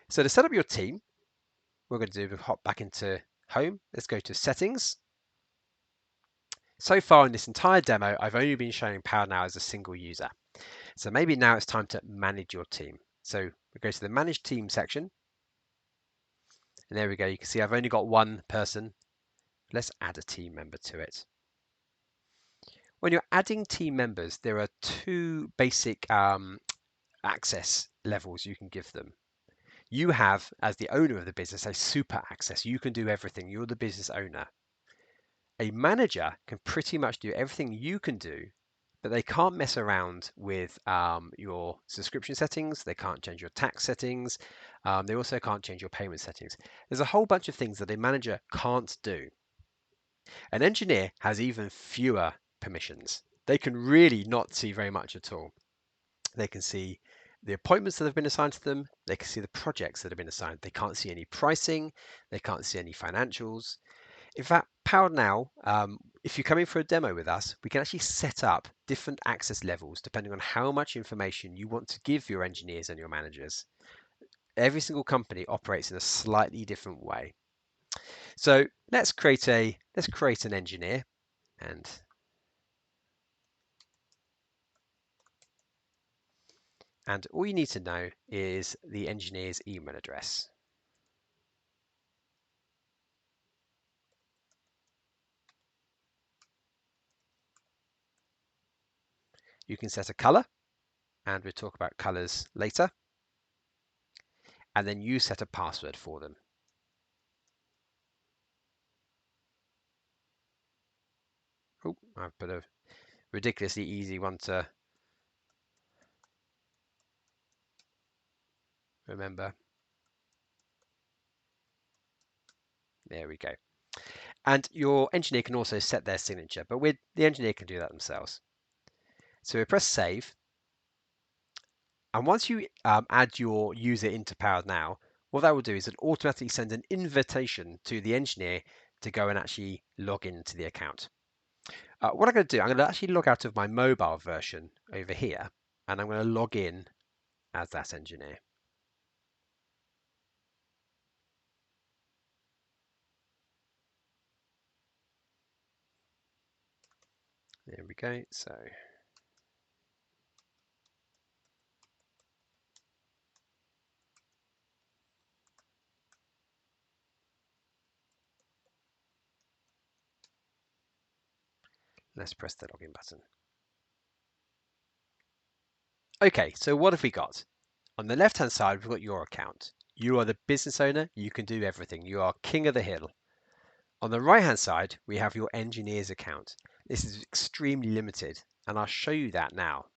So to set up your team, we're going to hop back into Home. Let's go to Settings. So far in this entire demo, I've only been showing PowerNow as a single user. So maybe now it's time to manage your team. So we go to the Manage Team section. And there we go. You can see I've only got one person. Let's add a team member to it. When you're adding team members, there are two basic access levels you can give them. You have, as the owner of the business, a super access. You can do everything. You're the business owner. A manager can pretty much do everything you can do, but they can't mess around with your subscription settings. They can't change your tax settings. They also can't change your payment settings. There's a whole bunch of things that a manager can't do. An engineer has even fewer permissions. They can really not see very much at all. They can see the appointments that have been assigned to them. They can see the projects that have been assigned. They can't see any pricing. They can't see any financials. In fact, PowerNow, if you're coming for a demo with us, we can actually set up different access levels depending on how much information you want to give your engineers and your managers. Every single company operates in a slightly different way. So let's create an engineer, and all you need to know is the engineer's email address. You can set a color, and we'll talk about colors later. And then you set a password for them. Oh, I've put a ridiculously easy one to remember. There we go. And your engineer can also set their signature, but the engineer can do that themselves. So we press save. And once you add your user into PowerNow, what that will do is it automatically sends an invitation to the engineer to go and actually log into the account. What I'm going to do, I'm going to actually log out of my mobile version over here, and I'm going to log in as that engineer. There we go. So let's press the login button. Okay, so what have we got? On the left-hand side, we've got your account. You are the business owner. You can do everything. You are king of the hill. On the right-hand side, we have your engineer's account. This is extremely limited, and I'll show you that now.